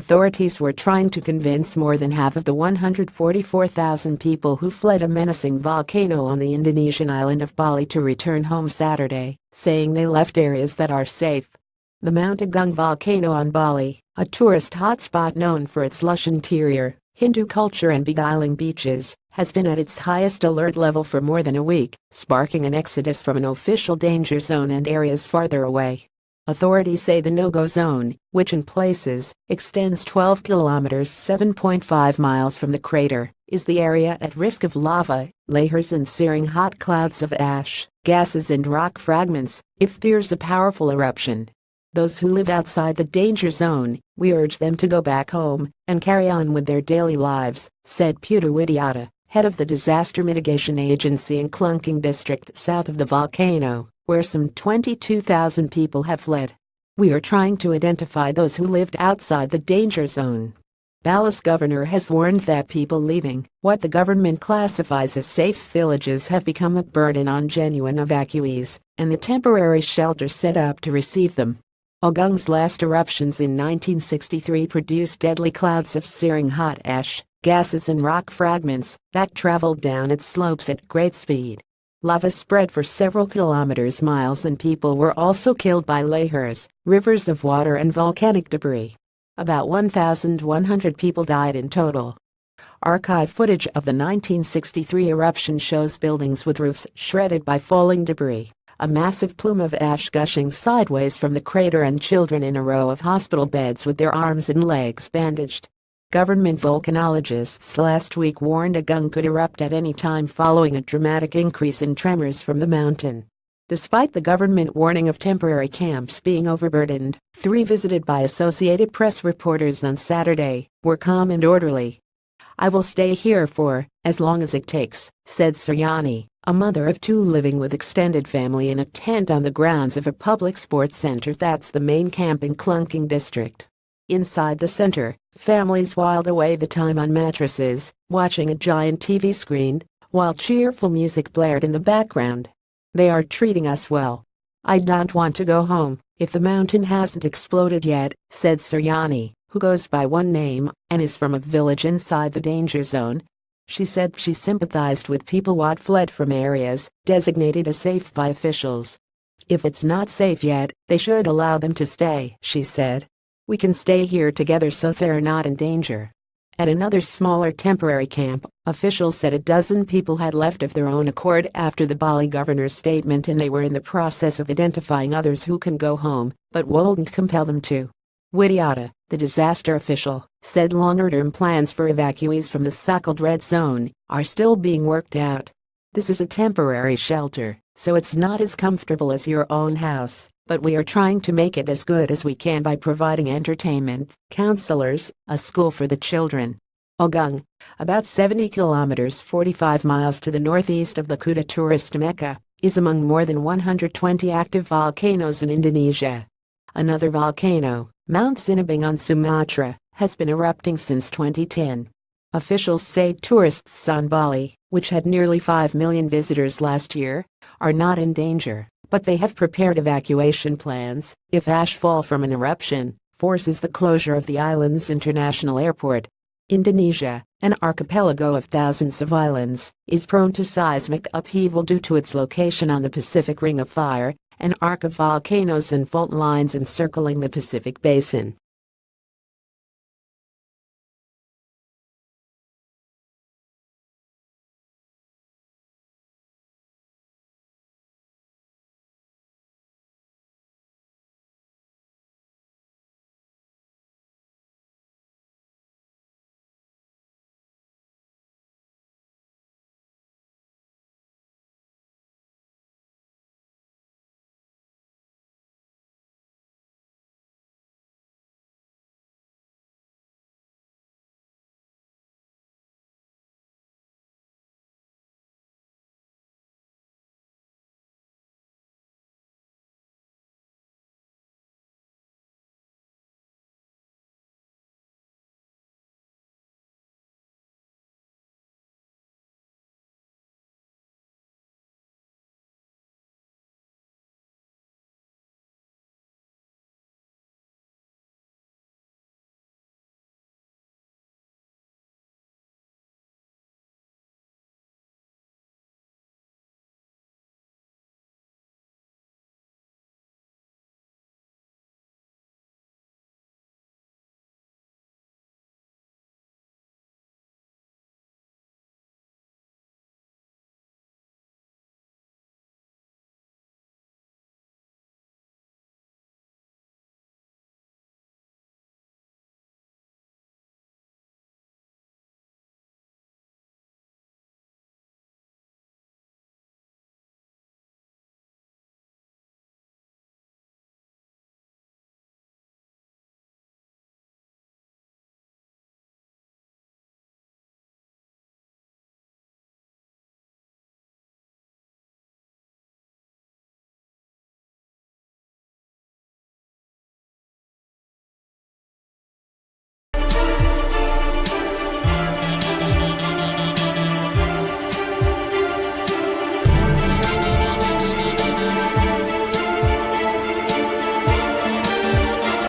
Authorities were trying to convince more than half of the 144,000 people who fled a menacing volcano on the Indonesian island of Bali to return home Saturday, saying they left areas that are safe. The Mount Agung volcano on Bali, a tourist hotspot known for its lush interior, Hindu culture and beguiling beaches, has been at its highest alert level for more than a week, sparking an exodus from an official danger zone and areas farther away. Authorities say the no-go zone, which in places extends 12 kilometers (7.5 miles) from the crater, is the area at risk of lava, layers and searing hot clouds of ash, gases and rock fragments if there's a powerful eruption. Those who live outside the danger zone, we urge them to go back home and carry on with their daily lives, said Putu Widiata, head of the Disaster Mitigation Agency in Klungkung district south of the volcano, where some 22,000 people have fled. We are trying to identify those who lived outside the danger zone. Bali's governor has warned that people leaving what the government classifies as safe villages have become a burden on genuine evacuees, and the temporary shelters set up to receive them. Agung's last eruptions in 1963 produced deadly clouds of searing hot ash, gases and rock fragments that traveled down its slopes at great speed. Lava spread for several kilometers miles and people were also killed by layers, rivers of water and volcanic debris. About 1,100 people died in total. Archive footage of the 1963 eruption shows buildings with roofs shredded by falling debris, a massive plume of ash gushing sideways from the crater and children in a row of hospital beds with their arms and legs bandaged. Government volcanologists last week warned Agung could erupt at any time following a dramatic increase in tremors from the mountain. Despite the government warning of temporary camps being overburdened, 3 visited by Associated Press reporters on Saturday were calm and orderly. "I will stay here for as long as it takes," said Suryani, a mother of 2 living with extended family in a tent on the grounds of a public sports center that's the main camp in Klungkung district. Inside the center, families whiled away the time on mattresses, watching a giant TV screen, while cheerful music blared in the background. "They are treating us well. I don't want to go home if the mountain hasn't exploded yet," said Suryani, who goes by one name and is from a village inside the danger zone. She said she sympathized with people who had fled from areas designated as safe by officials. "If it's not safe yet, they should allow them to stay," she said. "We can stay here together so they're not in danger." At another smaller temporary camp, officials said a dozen people had left of their own accord after the Bali governor's statement and they were in the process of identifying others who can go home, but won't compel them to. Widiata, the disaster official, said longer-term plans for evacuees from the so-called red zone are still being worked out. "This is a temporary shelter, so it's not as comfortable as your own house, but we are trying to make it as good as we can by providing entertainment, counselors, a school for the children." Agung, about 70 kilometers (45 miles) to the northeast of the Kuta tourist Mecca, is among more than 120 active volcanoes in Indonesia. Another volcano, Mount Sinabung on Sumatra, has been erupting since 2010. Officials say tourists on Bali, which had nearly 5 million visitors last year, are not in danger, but they have prepared evacuation plans if ashfall from an eruption forces the closure of the island's international airport. Indonesia, an archipelago of thousands of islands, is prone to seismic upheaval due to its location on the Pacific Ring of Fire, an arc of volcanoes and fault lines encircling the Pacific Basin.